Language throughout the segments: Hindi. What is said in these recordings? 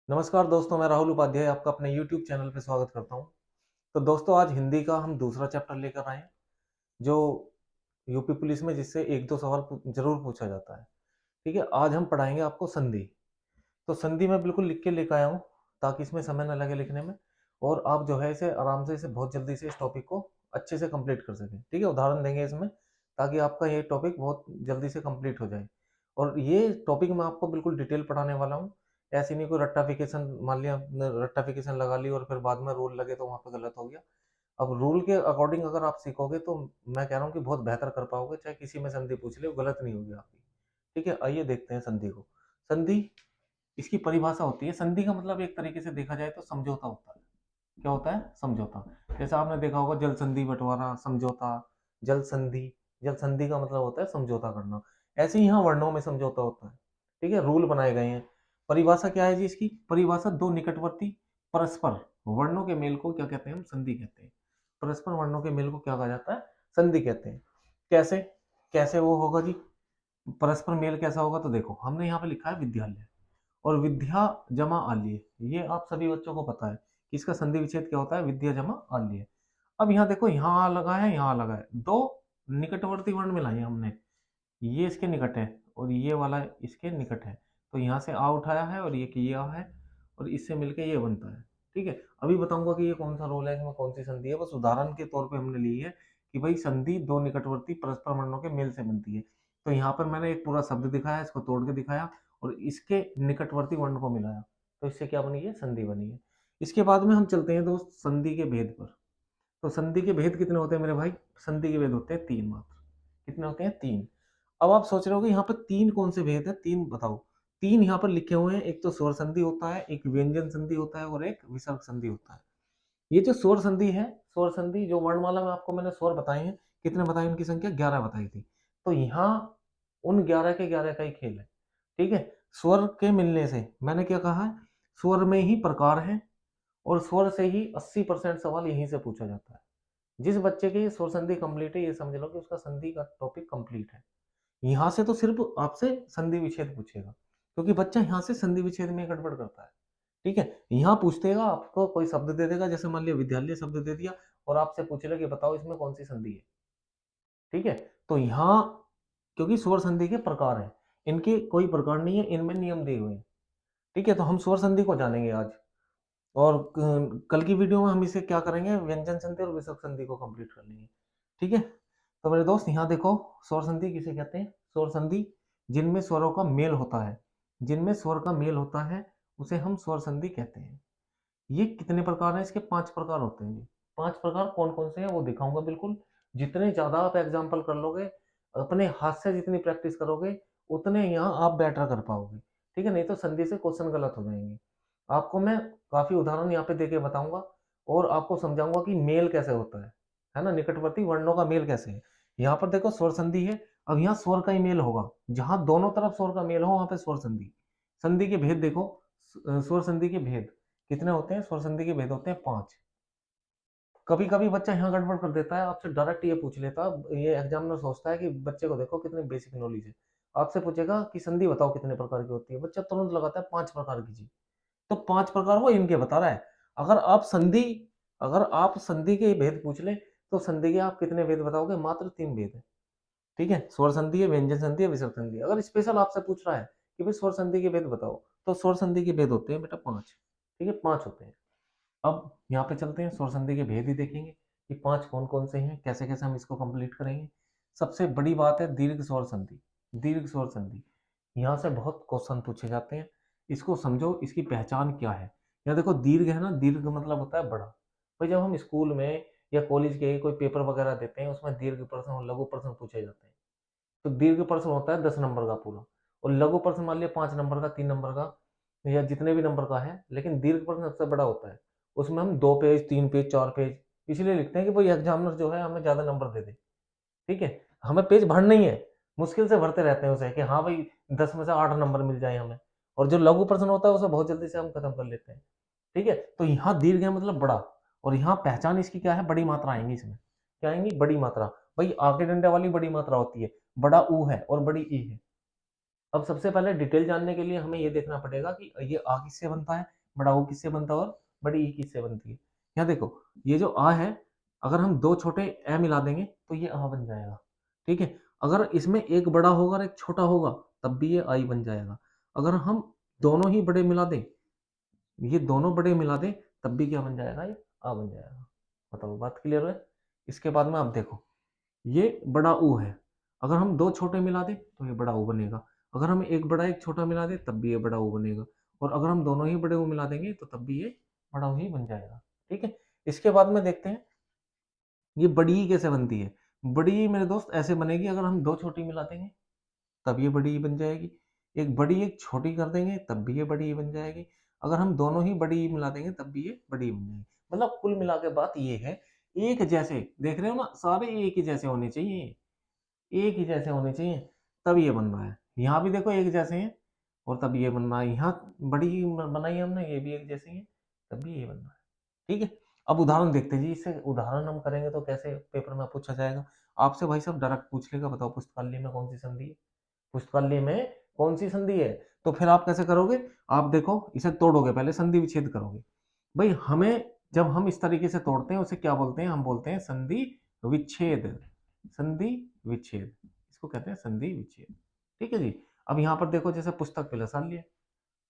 नमस्कार दोस्तों, मैं राहुल उपाध्याय आपका अपने YouTube चैनल पे स्वागत करता हूँ। तो दोस्तों आज हिंदी का हम दूसरा चैप्टर लेकर आए हैं, जो यूपी पुलिस में जिससे 1-2 सवाल ज़रूर पूछा जाता है। ठीक है, आज हम पढ़ाएँगे आपको संधि। तो संधि मैं बिल्कुल लिख के लेकर आया हूँ, ताकि इसमें समय ना लगे लिखने में और आप जो है इसे आराम से इसे बहुत जल्दी से इस टॉपिक को अच्छे से कंप्लीट कर सकें। ठीक है, उदाहरण देंगे इसमें, ताकि आपका ये टॉपिक बहुत जल्दी से कंप्लीट हो जाए। और ये टॉपिक मैं आपको बिल्कुल डिटेल पढ़ाने वाला हूँ। ऐसे नहीं कोई रट्टाफिकेशन, मान लिया आपने रट्टाफिकेशन लगा ली और फिर बाद में रूल लगे तो वहाँ पे गलत हो गया। अब रूल के अकॉर्डिंग अगर आप सीखोगे तो मैं कह रहा हूँ कि बहुत बेहतर कर पाओगे, चाहे किसी में संधि पूछ ले, वो गलत नहीं होगी आपकी। ठीक है, आइए देखते हैं संधि को। संधि, इसकी परिभाषा होती है, संधि का मतलब एक तरीके से देखा जाए तो समझौता होता है। क्या होता है? समझौता। जैसे आपने देखा होगा जल संधि, बंटवारा, समझौता, जल संधि। जल संधि का मतलब होता है समझौता करना। ऐसे ही यहाँ वर्णों में समझौता होता है। ठीक है, रूल बनाए गए हैं। परिभाषा क्या है जी इसकी? परिभाषा दो निकटवर्ती परस्पर वर्णों के मेल को क्या कहते हैं? हम संधि कहते हैं। परस्पर वर्णों के मेल को क्या कहा जाता है? संधि कहते हैं। कैसे? कैसे वो होगा जी? परस्पर मेल कैसा होगा? तो देखो, हमने यहाँ पे लिखा है विद्यालय और विद्या जमा आल्य। ये आप सभी बच्चों को पता है कि इसका संधि विच्छेद क्या होता है? विद्या जमा आल्य। अब यहाँ देखो, यहाँ आ लगा है, यहाँ आ लगा है, दो निकटवर्ती वर्ण मिलाए हैं हमने। ये इसके निकट है और ये वाला इसके निकट है, तो यहाँ से आ उठाया है और ये किया है और इससे मिलके ये बनता है। ठीक है, अभी बताऊंगा कि ये कौन सा रोल है, इसमें कौन सी संधि है। बस उदाहरण के तौर पे हमने ली है कि भाई संधि दो निकटवर्ती परस्पर वर्णों के मेल से बनती है। तो यहाँ पर मैंने एक पूरा शब्द दिखाया, इसको तोड़ के दिखाया और इसके निकटवर्ती वर्ण को मिलाया, तो इससे क्या बनी है? संधि बनी है। इसके बाद में हम चलते हैं दोस्त संधि के भेद पर। तो संधि के भेद कितने होते हैं मेरे भाई? संधि के भेद होते हैं तीन मात्र। कितने होते हैं? तीन। अब आप सोच रहे हो कि यहाँ पर तीन कौन से भेद है? तीन बताओ। तीन यहाँ पर लिखे हुए हैं, एक तो स्वर संधि होता है, एक व्यंजन संधि होता है और एक विसर्ग संधि होता है। ये जो स्वर संधि है, स्वर संधि जो वर्णमाला में आपको मैंने स्वर बताए हैं, कितने बताए? उनकी संख्या 11 बताई थी। तो यहाँ उन 11 के 11 का ही खेल है। ठीक है, स्वर के मिलने से मैंने क्या कहा है? स्वर में ही प्रकार है और स्वर से ही 80% सवाल यहीं से पूछा जाता है। जिस बच्चे की स्वर संधि कंप्लीट है, ये समझ लो कि उसका संधि का टॉपिक कंप्लीट है। यहाँ से तो सिर्फ आपसे संधि विच्छेद पूछेगा, क्योंकि बच्चा यहाँ से संधि विच्छेद में गड़बड़ करता है। ठीक है, यहाँ पूछतेगा, आपको कोई शब्द दे देगा, जैसे मान लिया विद्यालय शब्द दे दिया और आपसे पूछेगा कि बताओ इसमें कौन सी संधि है। ठीक है, तो यहाँ क्योंकि स्वर संधि के प्रकार हैं, इनके कोई प्रकार नहीं है, इनमें नियम दिए हुए हैं। ठीक है, तो हम स्वर संधि को जानेंगे आज और कल की वीडियो में हम इसे क्या करेंगे? व्यंजन संधि और विसर्ग संधि को कंप्लीट कर लेंगे। ठीक है, तो मेरे दोस्त यहाँ देखो, स्वर संधि किसे कहते हैं? स्वर संधि जिनमें स्वरों का मेल होता है, जिनमें स्वर का मेल होता है उसे हम स्वर संधि कहते हैं। ये कितने प्रकार हैं? इसके 5 प्रकार होते हैं। 5 प्रकार कौन कौन से हैं वो दिखाऊंगा बिल्कुल। जितने ज्यादा आप एग्जाम्पल कर लोगे, अपने हाथ से जितनी प्रैक्टिस करोगे, उतने यहाँ आप बेटर कर पाओगे। ठीक है, नहीं तो संधि से क्वेश्चन गलत हो जाएंगे। आपको मैं काफी उदाहरण यहाँ पे देके बताऊंगा और आपको समझाऊंगा कि मेल कैसे होता है ना, निकटवर्ती वर्णों का मेल कैसे है। यहाँ पर देखो स्वर संधि है, अब यहाँ स्वर का ही मेल होगा, जहां दोनों तरफ स्वर का मेल हो वहां पे स्वर संधि। संधि के भेद देखो, स्वर संधि के भेद कितने होते हैं? स्वर संधि के भेद होते हैं 5। कभी कभी बच्चा यहाँ गड़बड़ कर देता है, आपसे डायरेक्ट ये पूछ लेता है, ये एग्जामिनर सोचता है कि बच्चे को देखो कितने बेसिक नॉलेज है, आपसे पूछेगा कि संधि बताओ कितने प्रकार की होती है, बच्चा तुरंत लगाता है 5 प्रकार की जी। तो 5 प्रकार वो इनके बता रहा है। अगर आप संधि अगर आप संधि के भेद पूछ ले तो संधि के आप कितने भेद बताओगे? मात्र 3 भेद है। ठीक है, स्वर संधि है, व्यंजन संधि है, विसर्ग संधि है। अगर स्पेशल आपसे पूछ रहा है कि भाई स्वर संधि के भेद बताओ, तो स्वर संधि के भेद होते हैं बेटा 5। ठीक है, 5 होते हैं। अब यहाँ पे चलते हैं, स्वर संधि के भेद ही देखेंगे कि 5 कौन कौन से हैं, कैसे कैसे हम इसको कंप्लीट करेंगे। सबसे बड़ी बात है दीर्घ स्वर संधि। दीर्घ स्वर संधि, यहाँ से बहुत क्वेश्चन पूछे जाते हैं। इसको समझो, इसकी पहचान क्या है। यहाँ देखो दीर्घ है ना, दीर्घ मतलब होता है बड़ा। भाई जब हम स्कूल में या कॉलेज के कोई पेपर वगैरह देते हैं, उसमें दीर्घ प्रश्न और लघु प्रश्न पूछे जाते हैं। तो दीर्घ प्रश्न होता है 10 नंबर का पूरा, और लघु प्रश्न मान लिया 5 नंबर का, 3 नंबर का, या जितने भी नंबर का है। लेकिन दीर्घ प्रश्न सबसे बड़ा होता है, उसमें हम 2 पेज, 3 पेज, 4 पेज इसलिए लिखते हैं कि भाई एग्जामिनर जो है हमें ज्यादा नंबर दे दे। ठीक है, हमें पेज भरना ही है, मुश्किल से भरते रहते हैं उसे कि हाँ भाई 10 में से 8 नंबर मिल जाए हमें। और जो लघु प्रश्न होता है उसे बहुत जल्दी से हम खत्म कर लेते हैं। ठीक है, तो यहाँ दीर्घ है मतलब बड़ा, और यहाँ पहचान इसकी क्या है? बड़ी मात्रा आएंगी इसमें। क्या आएंगी? बड़ी मात्रा। भाई आगे डंडे वाली बड़ी मात्रा होती है, बड़ा ऊ है और बड़ी ई है। अब सबसे पहले डिटेल जानने के लिए हमें ये देखना पड़ेगा कि ये आ किससे बनता है, बड़ा ऊ किससे बनता है और बड़ी ई किससे बनती है। यहाँ देखो, ये जो आ है, अगर हम दो छोटे ए मिला देंगे तो ये आ बन जाएगा। ठीक है, अगर इसमें एक बड़ा होगा और एक छोटा होगा तब भी ये आई बन जाएगा। अगर हम दोनों ही बड़े मिला दें, ये दोनों बड़े मिला दें, तब भी क्या बन जाएगा, ये आ बन जाएगा। बताओ, बात क्लियर है। इसके बाद में आप देखो, ये बड़ा ऊ है, अगर हम दो छोटे मिला दें तो ये बड़ा ऊ बनेगा। अगर हम एक बड़ा एक छोटा मिला दें तब भी ये बड़ा ऊ बनेगा। और अगर हम दोनों ही बड़े ऊ मिला देंगे तो तब भी ये बड़ा ऊ ही बन जाएगा। ठीक है, इसके बाद में देखते हैं ये बड़ी ई कैसे बनती है। बड़ी ई मेरे दोस्त ऐसे बनेगी, अगर हम दो छोटी मिला देंगे तब ये बड़ी ई बन जाएगी। एक बड़ी एक छोटी कर देंगे तब भी ये बड़ी ई बन जाएगी। अगर हम दोनों ही बड़ी ई मिला देंगे तब भी ये बड़ी ई बन जाएगी। मतलब कुल मिला के बात ये है, एक जैसे देख रहे हो ना, सारे एक ही जैसे होने चाहिए, एक ही जैसे होने चाहिए, तब ये बन रहा है। यहाँ भी देखो एक जैसे हैं और तब ये बन रहा है। यहाँ बड़ी बनाई हमने, ये भी एक जैसे ही है, तब भी ये बन रहा है। ठीक है, अब उदाहरण देखते हैं जी। इससे उदाहरण हम करेंगे तो कैसे पेपर में पूछा जाएगा। आपसे भाई साहब डायरेक्ट पूछ लेगा, बताओ पुस्तकालय में कौन सी संधि है, पुस्तकालय में कौन सी संधि है। तो फिर आप कैसे करोगे, आप देखो इसे तोड़ोगे, पहले संधि विच्छेद करोगे। भाई हमें, जब हम इस तरीके से तोड़ते हैं उसे क्या बोलते हैं, हम बोलते हैं संधि विच्छेद। संधि विच्छेद, इसको कहते हैं संधि विच्छेद। ठीक है जी। अब यहाँ पर देखो, जैसे पुस्तक पिलसाल्य,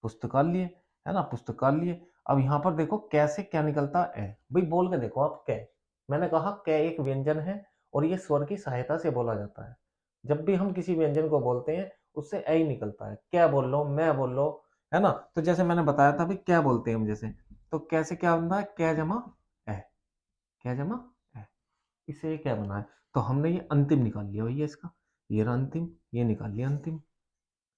पुस्तकालय है ना, पुस्तकालय। अब यहाँ पर देखो कैसे क्या निकलता है, भाई बोल के देखो आप। कै, मैंने कहा कै एक व्यंजन है और ये स्वर की सहायता से बोला जाता है। जब भी हम किसी व्यंजन को बोलते हैं उससे ऐ ही निकलता है। क्या बोल लो, मैं बोल लो, है ना। तो जैसे मैंने बताया था भाई क्या बोलते हैं हम, जैसे तो कैसे क्या बनता है, क्या जमा ए, क्या जमा ए, इससे ये क्या बना है। तो हमने ये अंतिम निकाल लिया भैया इसका, ये रहा अंतिम, ये निकाल लिया अंतिम।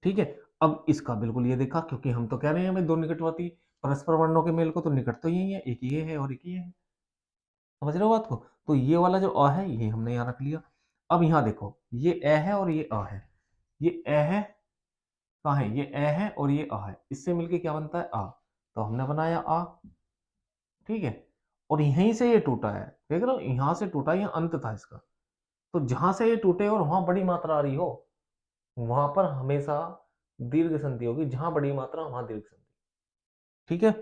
ठीक है, अब इसका बिल्कुल ये देखा, क्योंकि हम तो कह रहे हैं हमें दो निकटवर्ती परस्पर वर्णों के मेल को, तो निकट तो यही है, एक ये है और एक ये है। समझ रहे हो बात को। तो ये वाला जो अ है ये हमने यहाँ रख लिया। अब यहाँ देखो, ये ए है और ये अ है, ये ए है, कहाँ है, ये ए है और ये अ है, इससे मिलके क्या बनता है, आ। तो हमने बनाया आ। ठीक है, और यहीं से ये टूटा है, देख रहे हो, यहाँ से टूटा, ये अंत था इसका। तो जहां से ये टूटे और वहां बड़ी मात्रा आ रही हो, वहां पर हमेशा दीर्घ संधि होगी, जहां बड़ी मात्रा वहां दीर्घ संधि। ठीक है,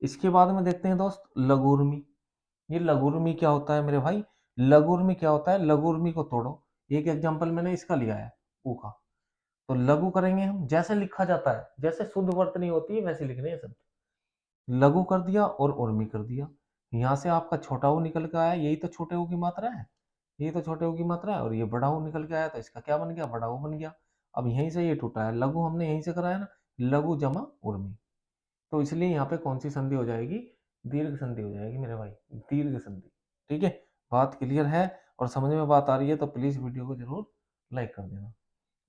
इसके बाद में देखते हैं दोस्त लघुर्मी। ये लघुर्मी क्या होता है मेरे भाई, लघुर्मी क्या होता है, लघुर्मी को तोड़ो। एक एग्जांपल मैंने इसका लिया है, ऊ का। तो लघु करेंगे हम, जैसे लिखा जाता है, जैसे शुद्ध वर्तनी होती है वैसे लिखने हैं शब्द। लघु कर दिया और उर्मी कर दिया। यहाँ से आपका छोटा ऊ निकल के आया, यही तो छोटे ऊ की मात्रा है, ये तो छोटे ऊ की मात्रा है, और ये बड़ा ऊ निकल के आया, तो इसका क्या बन गया, बड़ा ऊ बन गया। अब यहीं से ये टूटा है, लघु हमने यहीं से कराया ना, लघु जमा उर्मी। तो इसलिए यहाँ पे कौन सी संधि हो जाएगी, दीर्घ संधि हो जाएगी मेरे भाई, दीर्घ संधि। ठीक है, बात क्लियर है और समझ में बात आ रही है तो प्लीज वीडियो को जरूर लाइक कर देना।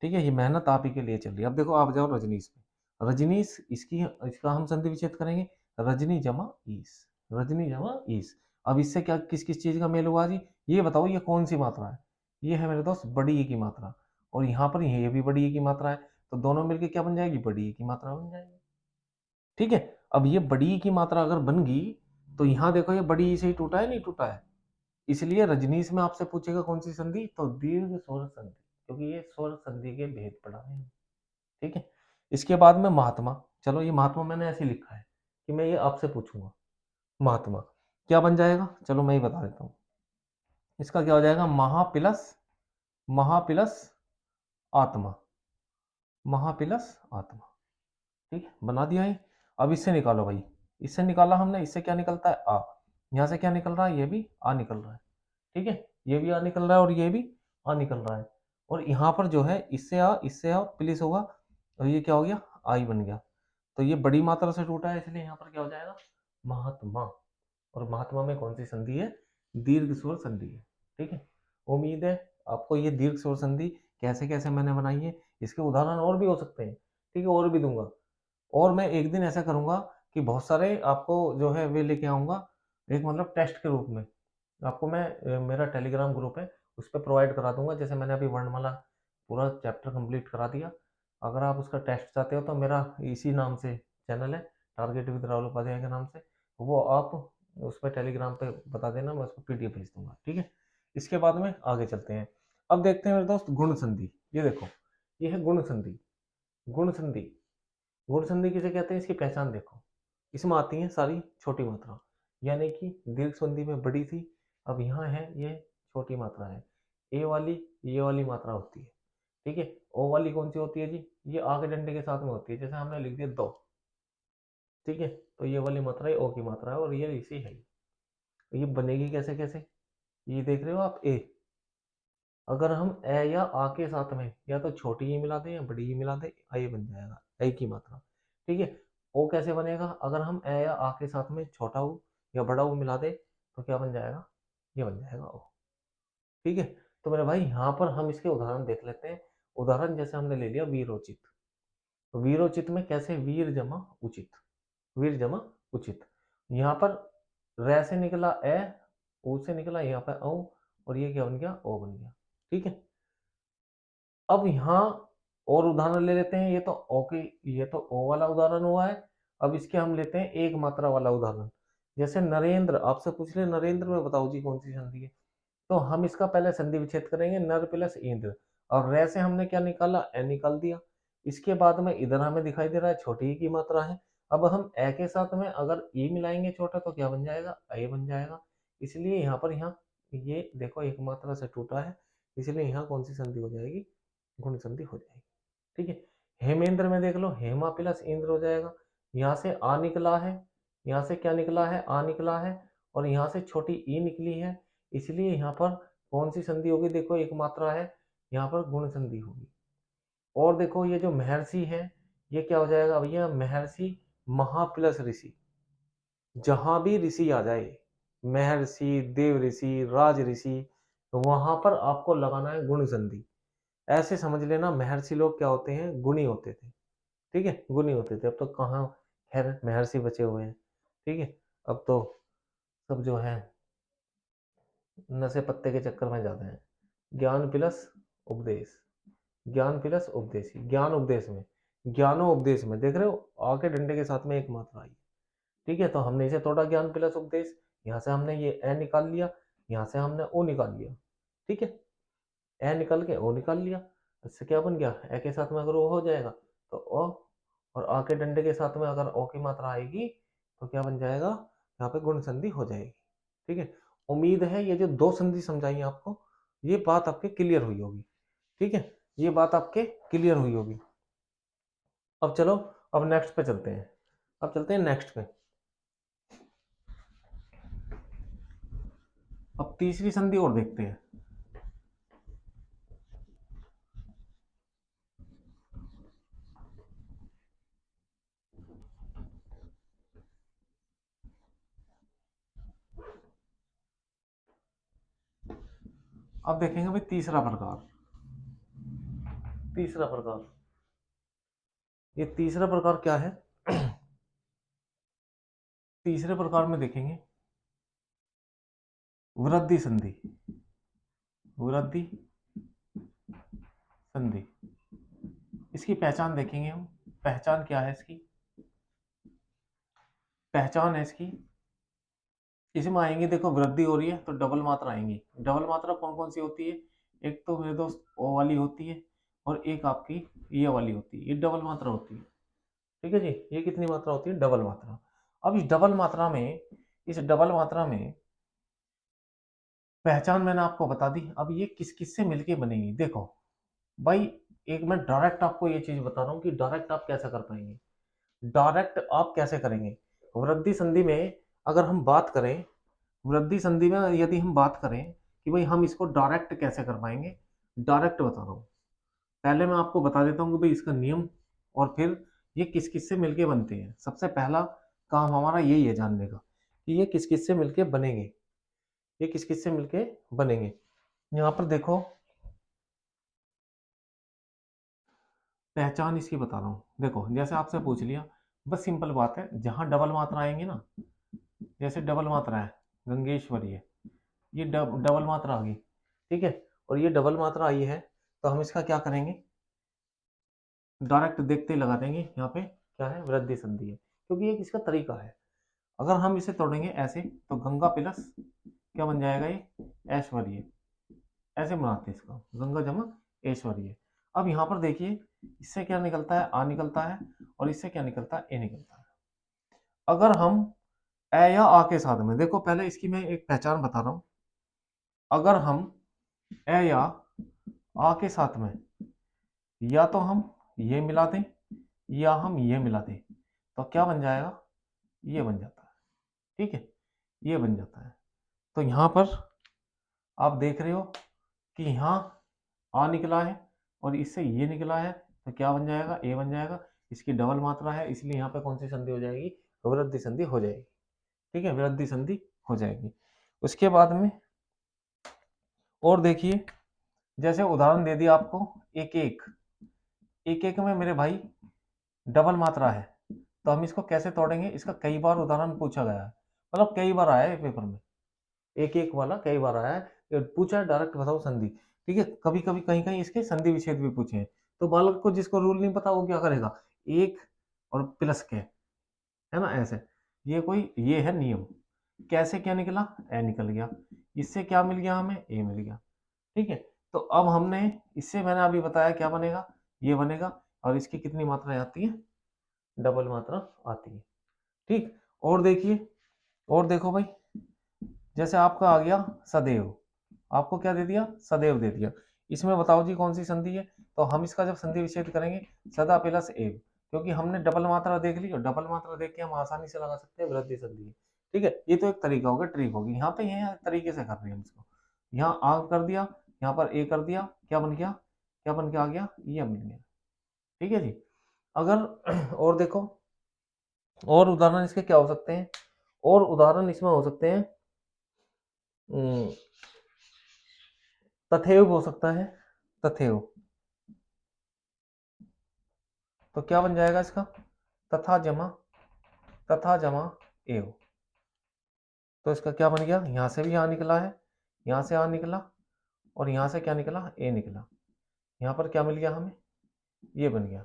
ठीक है, ये मेहनत आप ही के लिए चल रही है। अब देखो, आप जाओ रजनीश पे, रजनीश, इसका हम संधि विच्छेद करेंगे, रजनी जमा ईस, रजनी जमा ईस। अब इससे क्या, किस किस चीज का मेल हुआ जी, ये बताओ, ये कौन सी मात्रा है, ये है मेरे दोस्त बड़ी ई की मात्रा, और यहाँ पर ये भी बड़ी ई की मात्रा है, तो दोनों मिलकर क्या बन जाएगी, बड़ी ई की मात्रा बन जाएगी। ठीक है, अब ये बड़ी ई की मात्रा अगर बन गई, तो यहाँ देखो ये बड़ी ई से ही टूटा है, नहीं टूटा है। इसलिए रजनीश में आपसे पूछेगा कौन सी संधि, तो दीर्घ स्वर संधि, क्योंकि ये स्वर संधि के भेद पढ़ा है। ठीक है, इसके बाद में महात्मा। चलो, ये महात्मा मैंने ऐसे लिखा है कि मैं ये आपसे पूछूंगा, महात्मा क्या बन जाएगा, चलो मैं ही बता देता हूँ। इसका क्या हो जाएगा, महापिलस, महापिलस आत्मा, महापिलस आत्मा। ठीक है, बना दिया है। अब इससे निकालो भाई, इससे निकाला हमने, इससे क्या निकलता है, आ। यहाँ से क्या निकल रहा है, ये भी आ निकल रहा है। ठीक है, ये भी आ निकल रहा है और ये भी आ निकल रहा है। और यहाँ पर जो है, इससे आ प्लस होगा, और ये क्या हो गया, आई बन गया। तो ये बड़ी मात्रा से टूटा है, इसलिए यहाँ पर क्या हो जाएगा, महात्मा। और महात्मा में कौन सी संधि है, दीर्घ स्वर संधि है। ठीक है, उम्मीद है आपको ये दीर्घ स्वर संधि कैसे कैसे मैंने बनाई है, इसके उदाहरण और भी हो सकते हैं। ठीक है, और भी दूंगा। और मैं एक दिन ऐसा करूंगा कि बहुत सारे आपको जो है वे लेके आऊंगा, एक मतलब टेस्ट के रूप में आपको मैं, मेरा टेलीग्राम ग्रुप है उस पर प्रोवाइड करा दूंगा। जैसे मैंने अभी वर्णमाला पूरा चैप्टर कंप्लीट करा दिया, अगर आप उसका टेस्ट चाहते हो तो मेरा इसी नाम से चैनल है, टारगेट विद राहुल उपाध्याय के नाम से, वो आप उस पर टेलीग्राम पे बता देना, मैं उसको पीडीएफ भेज दूंगा। ठीक है, इसके बाद में आगे चलते हैं। अब देखते हैं मेरे दोस्त गुण संधि। ये देखो, ये है गुण संधि। गुण संधि। गुण संधि किसे कहते हैं, इसकी पहचान देखो। इसमें आती है सारी छोटी मात्रा, यानी कि दीर्घ संधि में बड़ी थी, अब यहाँ है ये छोटी मात्रा है। ए वाली ये वाली मात्रा होती है, ठीक है। ओ वाली कौन सी होती है जी, ये आ के डंडे के साथ में होती है, जैसे हमने लिख दिया 2, ठीक है। तो ये वाली मात्रा है ओ की मात्रा है, और ये इसी है। ये बनेगी कैसे कैसे, ये देख रहे हो आप ए, अगर हम ए या आ के साथ में या तो छोटी ई मिला दें या बड़ी ई मिला दें, ए बन जाएगा, ए की मात्रा, ठीक है। ओ कैसे बनेगा, अगर हम ए या आ के साथ में छोटा ऊ या बड़ा ऊ मिला दें तो क्या बन जाएगा, ये बन जाएगा ओ, ठीक है। तो मेरे भाई यहाँ पर हम इसके उदाहरण देख लेते हैं। उदाहरण जैसे हमने ले लिया वीरोचित, तो वीरोचित में कैसे, वीर जमा उचित, वीर जमा उचित। यहाँ पर रे से निकला ए, ऊ से निकला यहाँ पर औ, और ये क्या बन गया, ओ बन गया, ठीक है। अब यहाँ और उदाहरण ले लेते हैं, ये तो ओ की, ये तो ओ वाला उदाहरण हुआ है। अब इसके हम लेते हैं एक मात्रा वाला उदाहरण, जैसे नरेंद्र, आपसे पूछ ले नरेंद्र में बताओ जी कौन सी संधि है, तो हम इसका पहले संधि विच्छेद करेंगे, नर प्लस इंद्र, और रे से हमने क्या निकाला, ए निकाल दिया। इसके बाद में इधर हमें दिखाई दे रहा है छोटी ई की मात्रा है, अब हम ए के साथ में अगर ई मिलाएंगे छोटा तो क्या बन जाएगा, ए बन जाएगा। इसलिए यहाँ पर, यहाँ ये देखो एक मात्रा से टूटा है, इसलिए यहाँ कौन सी संधि हो जाएगी, गुण संधि हो जाएगी, ठीक है। हेमेंद्र में देख लो, हेमा प्लस इंद्र हो जाएगा, यहाँ से आ निकला है, यहाँ से क्या निकला है, आ निकला है, और यहाँ से छोटी ई निकली है, इसलिए यहाँ पर कौन सी संधि होगी, देखो एक मात्रा है, यहाँ पर गुण संधि होगी। और देखो ये जो महर्षि है, ये क्या हो जाएगा भैया, महर्षि महा प्लस ऋषि, जहां भी ऋषि आ जाए, महर्षि, देव ऋषि, राज ऋषि, वहां पर आपको लगाना है गुण संधि। ऐसे समझ लेना महर्षि लोग क्या होते हैं, गुणी होते थे, ठीक है, गुणी होते थे। अब तो कहाँ खैर महर्षि बचे हुए हैं, ठीक है। अब तो सब जो है नशे पत्ते के चक्कर में जाते हैं। ज्ञान प्लस उपदेश, ज्ञान प्लस उपदेश, ज्ञान उपदेश में, ज्ञानो उपदेश में देख रहे हो, आके डंडे के साथ में एक मात्रा आई, ठीक है। तो हमने इसे तोड़ा, ज्ञान प्लस उपदेश, यहाँ से हमने ये ए निकाल लिया, यहाँ से हमने ओ निकाल लिया, ठीक है। ए निकल के ओ निकाल लिया, इससे क्या बन गया, ए के साथ में अगर ओ हो जाएगा तो ओ, और आ के डंडे के साथ में अगर ओ की मात्रा आएगी तो क्या बन जाएगा, यहाँ पे गुण संधि हो जाएगी, ठीक है। उम्मीद है ये जो दो संधि समझाई आपको, ये बात आपके क्लियर हुई होगी, ठीक है, ये बात आपके क्लियर हुई होगी। अब चलो, अब नेक्स्ट पे चलते हैं, अब चलते हैं नेक्स्ट पे। अब तीसरी संधि और देखते हैं। अब देखेंगे भाई तीसरा प्रकार, तीसरा प्रकार, ये तीसरा प्रकार क्या है, तीसरे प्रकार में देखेंगे वृद्धि संधि, वृद्धि संधि। इसकी पहचान देखेंगे हम, पहचान क्या है इसकी, पहचान है इसकी, इसमें आएंगे, देखो वृद्धि हो रही है तो डबल मात्रा आएंगी। डबल मात्रा कौन कौन सी होती है, एक तो मेरे दोस्त ओ वाली होती है, और एक आपकी ये वाली होती है, ये डबल मात्रा होती है, ठीक है जी। ये कितनी मात्रा होती है, डबल मात्रा। अब इस डबल मात्रा में, इस डबल मात्रा में पहचान मैंने आपको बता दी, अब ये किस किस से मिलके बनेगी, देखो भाई, एक मैं डायरेक्ट आपको ये चीज बता रहा हूँ कि डायरेक्ट आप कैसे कर पाएंगे, डायरेक्ट आप कैसे करेंगे। वृद्धि संधि में अगर हम बात करें, वृद्धि संधि में यदि हम बात करें कि भाई हम इसको डायरेक्ट कैसे कर पाएंगे, डायरेक्ट बता रहा हूँ। पहले मैं आपको बता देता हूँ कि भाई इसका नियम, और फिर ये किस किस से मिलके बनते हैं। सबसे पहला काम हमारा यही है जानने का कि ये किस किस से मिलके बनेंगे, ये किस किस से मिलके बनेंगे। यहाँ पर देखो पहचान इसकी बता रहा हूँ, देखो जैसे आपसे पूछ लिया, बस सिंपल बात है, जहां डबल मात्रा आएंगी ना, जैसे डबल मात्रा है गंगेश्वरी है, ये डबल मात्रा आ गई, ठीक है, और ये डबल मात्रा आई है, तो हम इसका क्या करेंगे, डायरेक्ट देखते ही लगा देंगे यहाँ पे क्या है, वृद्धि संधि है, क्योंकि ये इसका तरीका है। अगर हम इसे तोड़ेंगे ऐसे तो गंगा प्लस क्या बन जाएगा, ये ऐश्वर्य, ऐसे बनाते हैं इसका, गंगा जमा ऐश्वर्य। अब यहाँ पर देखिए, इससे क्या निकलता है, आ निकलता है, और इससे क्या निकलता है, ए निकलता है। अगर हम ए या आ के साथ में, देखो पहले इसकी मैं एक पहचान बता रहा हूं। अगर हम ए या आ के साथ में या तो हम ये मिला दें या हम ये मिला दें, तो क्या बन जाएगा, ये बन जाता है। ठीक है, ये बन जाता है। तो यहां पर आप देख रहे हो कि यहाँ आ निकला है और इससे ये निकला है, तो क्या बन जाएगा, ए बन जाएगा। इसकी डबल मात्रा है, इसलिए यहाँ पे कौन सी संधि हो जाएगी, विरुद्ध संधि हो जाएगी। ठीक है, विरुद्ध संधि हो जाएगी। उसके बाद में और देखिए, जैसे उदाहरण दे दिया आपको, एक एक, एक एक में मेरे भाई डबल मात्रा है, तो हम इसको कैसे तोड़ेंगे, इसका कई बार उदाहरण पूछा गया है, मतलब कई बार आया है पेपर में, एक एक वाला कई बार आया है, पूछा है डायरेक्ट बताओ संधि। ठीक है, कभी कभी कहीं कहीं इसके संधि विच्छेद भी पूछे हैं। तो बालक को जिसको रूल नहीं पता वो क्या करेगा, एक और प्लस के, है ना, ऐसे, ये कोई, ये है नियम। कैसे क्या निकला, ए निकल गया, इससे क्या मिल गया हमें, ए मिल गया। ठीक है, तो अब हमने, इससे मैंने अभी बताया क्या बनेगा, ये बनेगा, और इसकी कितनी मात्रा आती है, डबल मात्रा आती है। ठीक, और देखिए, और देखो भाई, जैसे आपका आ गया सदैव, आपको क्या दे दिया, सदैव दे दिया। इसमें बताओ जी कौन सी संधि है, तो हम इसका जब संधि विच्छेद करेंगे, सदा प्लस एव, क्योंकि हमने डबल मात्रा देख ली, और डबल मात्रा देख के हम आसानी से लगा सकते हैं वृद्धि संधि है। ठीक है, ये तो एक तरीका होगा, ट्रिक होगी। यहाँ पे ये तरीके से कर रहे हैं हम इसको, यहाँ आ कर दिया, यहाँ पर ए कर दिया, क्या बन गया, क्या बन के आ गया, ये बन गया। ठीक है जी, अगर और देखो, और उदाहरण इसके क्या हो सकते हैं, और उदाहरण इसमें हो सकते हैं, तथेव हो सकता है, तथेव, तो क्या बन जाएगा इसका, तथा जमा, तथा जमा एव, तो इसका क्या बन गया, यहां से भी आ निकला है, यहां से आ निकला, और यहां से क्या निकला, ए निकला, यहां पर क्या मिल गया हमें, ये बन गया।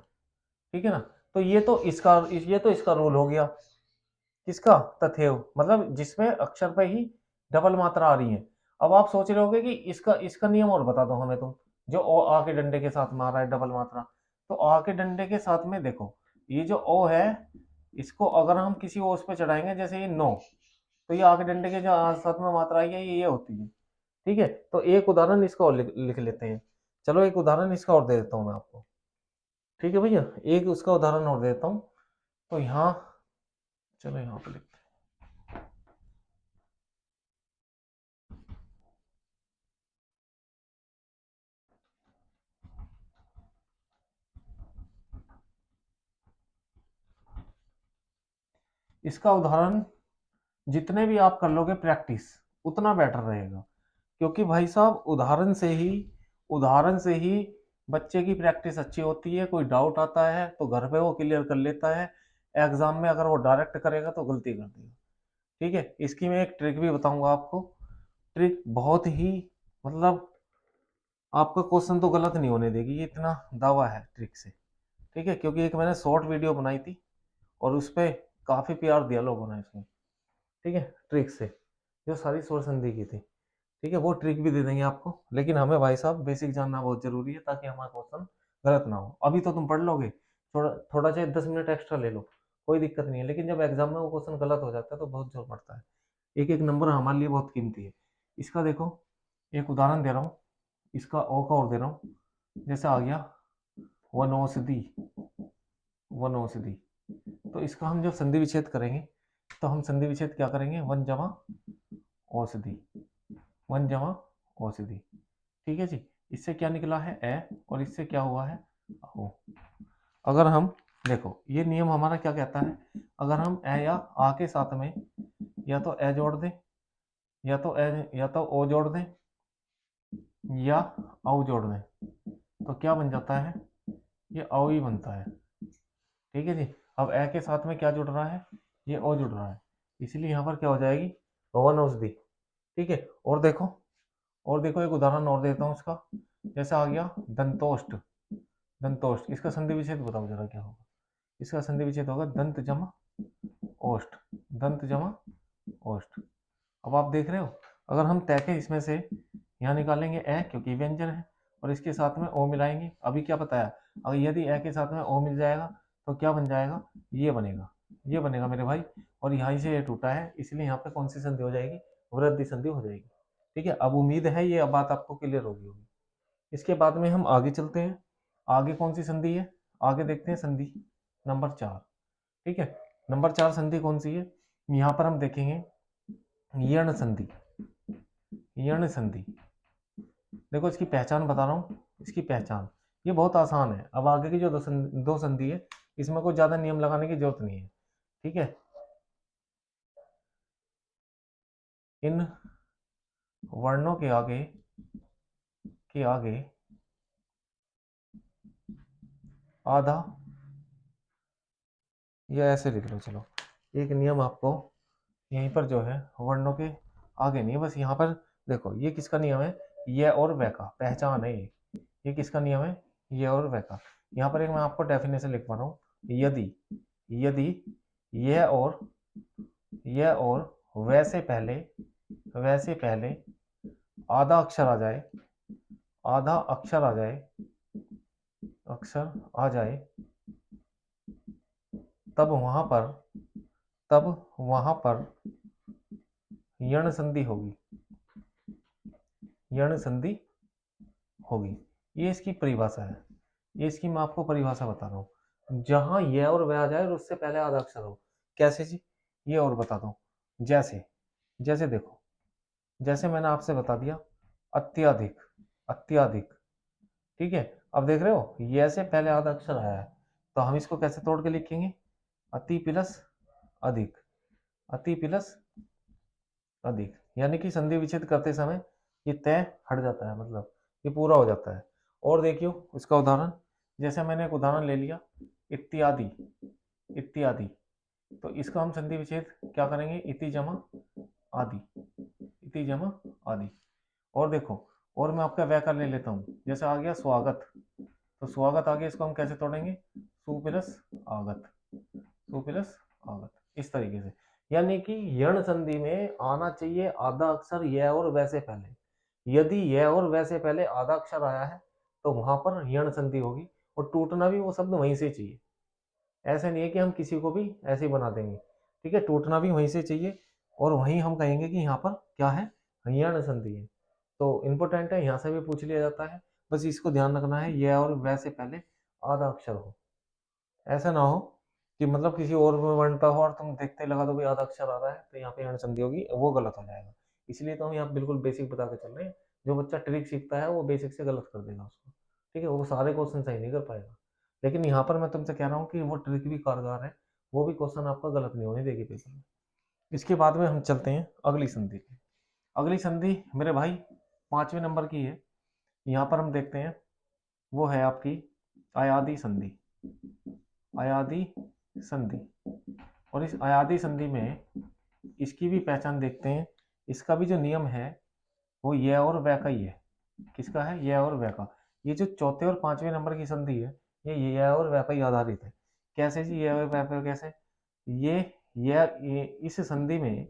ठीक है ना, तो ये तो इसका रूल हो गया, किसका, तथेव, मतलब जिसमें अक्षर पे ही डबल मात्रा आ रही है। अब आप सोच रहे होगे कि इसका इसका नियम और बता दो हमें तुम, जो ओ आ के डंडे के साथ में आ रहा है डबल मात्रा। तो आ के डंडे के साथ में देखो, ये जो ओ है, इसको अगर हम किसी ओस पे चढ़ाएंगे, जैसे ये नो, तो ये आगे डंडे के जो साथ में मात्रा आई है, ये होती है। ठीक है, तो एक उदाहरण इसका और लिख लेते हैं। चलो एक उदाहरण इसका और दे देता हूँ मैं आपको। ठीक है भैया, एक उसका उदाहरण और देता हूँ। तो यहाँ, चलो यहाँ पे लिखते हैं। इसका उदाहरण जितने भी आप कर लोगे प्रैक्टिस, उतना बेटर रहेगा, क्योंकि भाई साहब उदाहरण से ही बच्चे की प्रैक्टिस अच्छी होती है। कोई डाउट आता है तो घर पे वो क्लियर कर लेता है, एग्जाम में अगर वो डायरेक्ट करेगा तो गलती कर देगा। ठीक है, इसकी मैं एक ट्रिक भी बताऊंगा आपको, ट्रिक बहुत ही, मतलब आपका क्वेश्चन तो गलत नहीं होने देगी, ये इतना दावा है ट्रिक से। ठीक है, क्योंकि एक मैंने शॉर्ट वीडियो बनाई थी और उस पर काफी प्यार दिया लोगों ने इसमें। ठीक है, ट्रिक से, जो सारी सोर संधि की थी। ठीक है, वो ट्रिक भी दे देंगे आपको, लेकिन हमें भाई साहब बेसिक जानना बहुत जरूरी है, ताकि हमारा क्वेश्चन गलत ना हो। अभी तो तुम पढ़ लोगे, थोड़ा थोड़ा चाहे 10 मिनट एक्स्ट्रा ले लो, कोई दिक्कत नहीं है, लेकिन जब एग्जाम में वो क्वेश्चन गलत हो जाता है तो बहुत जोर पड़ता है। एक एक नंबर हमारे लिए बहुत कीमती है। इसका देखो, एक उदाहरण दे रहा हूँ, इसका ओ का और दे रहा हूँ। जैसे आ गया वन औषधि, वन औषधि, तो इसका हम जब संधि विच्छेद करेंगे, तो हम संधि विच्छेद क्या करेंगे, वन जमा औषधि, वन जमा औषधि। ठीक है जी, इससे क्या निकला है, ए, और इससे क्या हुआ है, ओ। अगर हम देखो, ये नियम हमारा क्या कहता है, अगर हम ए या आ के साथ में या तो ए जोड़ दें, या तो ओ जोड़ दें, या औ जोड़ दें, तो क्या बन जाता है, ये औ ही बनता है। ठीक है जी, अब ए के साथ में क्या जुड़ रहा है, ये ओ जुड़ रहा है, इसलिए यहाँ पर क्या हो जाएगी, वन औषधि। ठीक है, और देखो एक उदाहरण और देता हूँ इसका। जैसे आ गया दंतोष्ट, दंतोष्ट, इसका संधि विच्छेद बताओ जरा क्या होगा। इसका संधि विच्छेद होगा दंत जमा ओष्ठ, दंत जमा ओष्ठ। अब आप देख रहे हो, अगर हम तय के इसमें से यहाँ निकालेंगे ए, क्योंकि व्यंजन है, और इसके साथ में ओ मिलाएंगे। अभी क्या बताया, अगर यदि ए के साथ में ओ मिल जाएगा तो क्या बन जाएगा, ये बनेगा, ये बनेगा मेरे भाई। और यहाँ से ये टूटा है, इसलिए यहाँ पे कौन सी संधि हो जाएगी, वृद्धि संधि हो जाएगी। ठीक है, अब उम्मीद है ये बात आपको क्लियर होगी। इसके बाद में हम आगे चलते हैं। आगे कौन सी संधि है, आगे देखते हैं संधि नंबर 4। ठीक है, नंबर 4 संधि कौन सी है, यहाँ पर हम देखेंगे यण संधि। यण संधि, देखो इसकी पहचान बता रहा हूँ, इसकी पहचान ये बहुत आसान है। अब आगे की जो दो संधि है, इसमें कोई ज्यादा नियम लगाने की जरूरत नहीं है। ठीक है, इन वर्णों के आगे आधा, या ऐसे लिख लो, चलो एक नियम आपको यहीं पर जो है वर्णों के आगे नहीं, बस यहाँ पर देखो ये किसका नियम है, ये और वह का, पहचान है ये किसका नियम है, ये और वह का। यहाँ पर एक मैं आपको डेफिनेशन लिख पा रहा हूँ, यदि यदि यह और वैसे पहले आधा अक्षर आ जाए, आधा अक्षर आ जाए, तब वहां पर यण संधि होगी, यण संधि होगी। ये इसकी परिभाषा है, ये इसकी मैं आपको परिभाषा बता रहा हूँ। जहां यह और वह आ जाए और उससे पहले आधा अक्षर हो। कैसे जी, ये और बताता हूँ। जैसे जैसे देखो, जैसे मैंने आपसे बता दिया अत्यधिक, अत्यधिक। ठीक है, अब देख रहे हो ये से पहले आधा अक्षर आया है, तो हम इसको कैसे तोड़ के लिखेंगे, अति प्लस अधिक, अति प्लस अधिक, यानी कि संधि विच्छेद करते समय ये तय हट जाता है, मतलब ये पूरा हो जाता है। और देखियो इसका उदाहरण, जैसे मैंने एक उदाहरण ले लिया इत्यादि, इत्यादि, तो इसका हम संधि विच्छेद क्या करेंगे, इति जमा आदि, इति जमा आदि। और देखो, और मैं आपका व्याकरण ले लेता हूँ, जैसे आ गया स्वागत, तो स्वागत आ गया, इसको हम कैसे तोड़ेंगे, सु प्लस आगत, सु प्लस आगत, इस तरीके से। यानी कि यण संधि में आना चाहिए आधा अक्षर यह और वैसे पहले। यदि यह और वैसे पहले आधा अक्षर आया है तो वहां पर यण संधि होगी, और टूटना भी वो शब्द वहीं से चाहिए। ऐसा नहीं है कि हम किसी को भी ऐसे ही बना देंगे। ठीक है, टूटना भी वहीं से चाहिए, और वहीं हम कहेंगे कि यहाँ पर क्या है, यण संधि है। तो इम्पोर्टेंट है, यहाँ से भी पूछ लिया जाता है। बस इसको ध्यान रखना है, यह और वैसे पहले आधा अक्षर हो। ऐसा ना हो कि मतलब किसी और में वर्ण पे हो और तुम देखते लगा दो भाई आधा अक्षर आ रहा है तो यहाँ पे यण संधि होगी, वो गलत हो जाएगा। इसलिए तो हम यहाँ बिल्कुल बेसिक बता के चल रहे हैं। जो बच्चा ट्रिक सीखता है वो बेसिक से गलत कर देगा उसको। ठीक है, वो सारे क्वेश्चन सही नहीं कर पाएगा। लेकिन यहाँ पर मैं तुमसे कह रहा हूँ कि वो ट्रिक भी कारगर है, वो भी क्वेश्चन आपका गलत नहीं होने देगी पेपर में। इसके बाद में हम चलते हैं अगली संधि पे। अगली संधि मेरे भाई 5वें नंबर की है। यहाँ पर हम देखते हैं, वो है आपकी अयादी संधि, अयादी संधि। और इस अयादी संधि में इसकी भी पहचान देखते हैं। इसका भी जो नियम है वो यह और वह का ही है। किसका है, यह और वह का। ये जो चौथे और 5वें नंबर की संधि है, ये यह और वह पर ही आधारित है। कैसे जी, यह और वह पर कैसे, ये इस संधि में,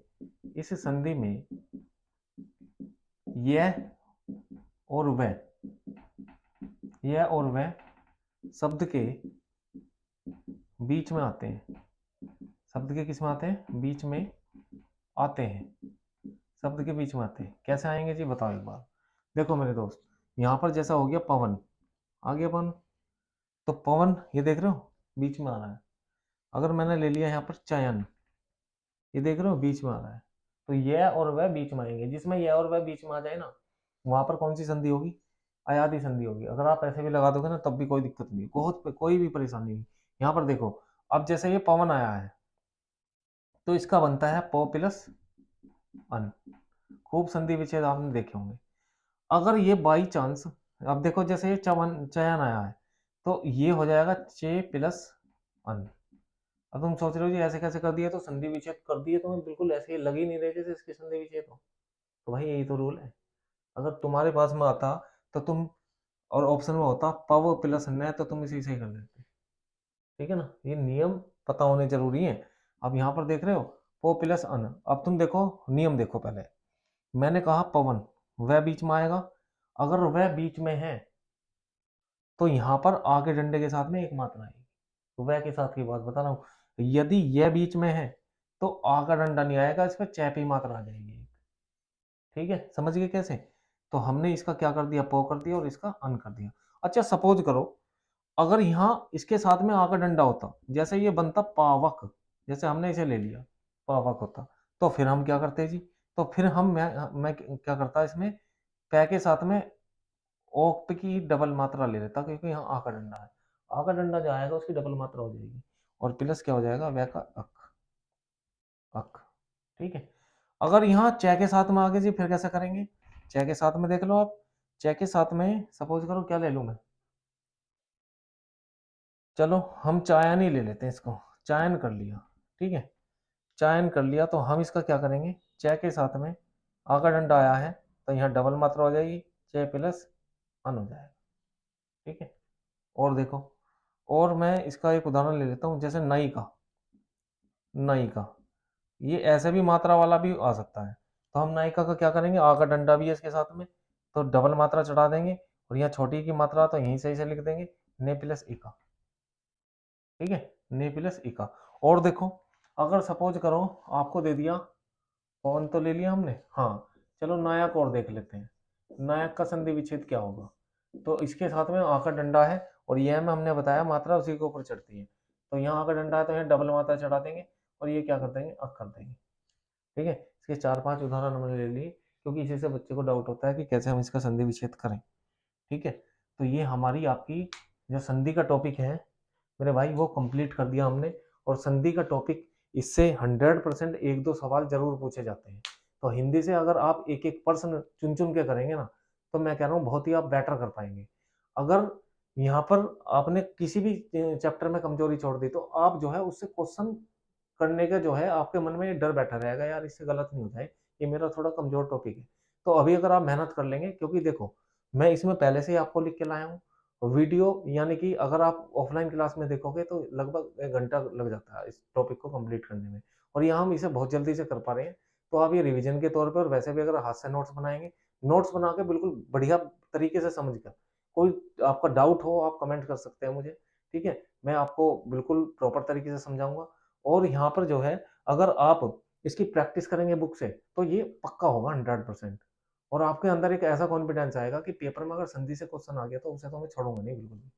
इस संधि में यह और वह, यह और वह शब्द के बीच में आते हैं। शब्द के किस में आते हैं, बीच में आते हैं, शब्द के बीच में आते हैं। कैसे आएंगे जी, बताओ एक बार। देखो मेरे दोस्त, यहाँ पर जैसा हो गया पवन, आ गया पवन, तो पवन ये देख रहे हो बीच में आ रहा है। अगर मैंने ले लिया यहाँ पर चयन, ये देख रहे हो बीच में आ रहा है, तो यह और वह बीच में आएंगे। जिसमें यह और वह बीच में आ जाए ना, वहां पर कौन सी संधि होगी, अयादी संधि होगी। अगर आप ऐसे भी लगा दोगे ना तब भी कोई दिक्कत नहीं, कोई भी परेशानी नहीं। यहाँ पर देखो, अब जैसे ये पवन आया है तो इसका बनता है प प्लस अन। खूब संधि विच्छेद आपने देखे होंगे। अगर ये बाई चांस, अब देखो जैसे ये चयन आया है तो ये हो जाएगा चे प्लस अन। अब तुम सोच रहे हो जी ऐसे कैसे कर दिया, तो संधि विच्छेद कर दिए, तुम्हें बिल्कुल ऐसे लग ही नहीं रहे जैसे इसकी संधि विच्छेद हो। तो भाई यही तो रूल है। अगर तुम्हारे पास में आता तो तुम, और ऑप्शन में होता पव प्लस न, तो तुम इसे सही कर देते। ठीक है ना, ये नियम पता होने जरूरी है। अब यहाँ पर देख रहे हो पो प्लस अन। अब तुम देखो नियम देखो, पहले मैंने कहा पवन, वह बीच में आएगा। अगर वह बीच में है तो यहाँ पर आ के डंडे के साथ में एक मात्रा आएगी। तो वह के साथ की बात बता रहा हूँ। यदि यह बीच में है तो आ का डंडा नहीं आएगा, इस पर चै पे ही मात्रा आ जाएगी। ठीक है, समझ गए कैसे? तो हमने इसका क्या कर दिया, प कर दिया और इसका अन कर दिया। अच्छा सपोज करो अगर यहाँ इसके साथ में आ का डंडा होता, जैसे ये बनता पावक, जैसे हमने इसे ले लिया पावक होता, तो फिर हम क्या करते जी, तो फिर मैं क्या करता इसमें पै के साथ में ओप की डबल मात्रा ले लेता, क्योंकि यहाँ आ का डंडा है। आ का डंडा जो आएगा उसकी डबल मात्रा हो जाएगी और प्लस क्या हो जाएगा, वह का अक। अक ठीक है। अगर यहाँ च के साथ में आगे जी फिर कैसे करेंगे, च के साथ में देख लो आप, च के साथ में सपोज करो क्या ले लूं मैं, चलो हम चायन ही ले लेते हैं इसको, चायन कर लिया। ठीक है, चायन कर लिया तो हम इसका क्या करेंगे, च के साथ में आ का डंडा आया है तो यहाँ डबल मात्रा हो जाएगी, च प्लस अन हो जाएगा। ठीक है, और देखो, और मैं इसका एक उदाहरण ले लेता हूँ, जैसे नई का, नई का ये ऐसे भी मात्रा वाला भी आ सकता है। तो हम नायिका का क्या करेंगे, आ का डंडा भी है इसके साथ में तो डबल मात्रा चढ़ा देंगे, और यहाँ छोटी की मात्रा तो यहीं से लिख देंगे, ने प्लस इका। ठीक है, ने प्लस इका। और देखो अगर सपोज करो आपको दे दिया, कौन तो ले लिया हमने, हाँ चलो नायक और देख लेते हैं, नायक का संधि विच्छेद क्या होगा। तो इसके साथ में आ का डंडा है और यह में हमने बताया मात्रा उसी के ऊपर चढ़ती है, तो यहाँ आ का डंडा है तो यहाँ डबल मात्रा चढ़ा देंगे और ये क्या कर देंगे, अक कर देंगे। ठीक है, इसके 4-5 उदाहरण हमने ले लिए, क्योंकि इसी से बच्चे को डाउट होता है कि कैसे हम इसका संधि विच्छेद करें। ठीक है, तो ये हमारी आपकी जो संधि का टॉपिक है मेरे भाई वो कंप्लीट कर दिया हमने। और संधि का टॉपिक इससे 100% एक दो सवाल जरूर पूछे जाते हैं। तो हिंदी से अगर आप एक एक पर्सन चुन चुन के करेंगे ना, तो मैं कह रहा हूँ बहुत ही आप बेटर कर पाएंगे। अगर यहाँ पर आपने किसी भी चैप्टर में कमजोरी छोड़ दी तो आप जो है उससे क्वेश्चन करने का जो है आपके मन में ये डर बैठा रहेगा, यार इससे गलत नहीं हो जाए, ये मेरा थोड़ा कमजोर टॉपिक है। तो अभी अगर आप मेहनत कर लेंगे, क्योंकि देखो मैं इसमें पहले से ही आपको लिख के लाया हूँ वीडियो, यानी कि अगर आप ऑफलाइन क्लास में देखोगे तो लगभग 1 घंटा लग जाता है इस टॉपिक को कंप्लीट करने में, और यहाँ हम इसे बहुत जल्दी से कर पा रहे हैं। तो आप ये रिवीजन के तौर पर, और वैसे भी अगर हाथ से नोट्स बनाएंगे, नोट्स बना के बिल्कुल बढ़िया तरीके से समझ कर, कोई आपका डाउट हो आप कमेंट कर सकते हैं मुझे। ठीक है, मैं आपको बिल्कुल प्रॉपर तरीके से समझाऊंगा। और यहाँ पर जो है अगर आप इसकी प्रैक्टिस करेंगे बुक से तो ये पक्का होगा 100%। और आपके अंदर एक ऐसा कॉन्फिडेंस आएगा कि पेपर में अगर संधि से क्वेश्चन आ गया तो उसे तो मैं छोड़ूंगा नहीं बिल्कुल भी।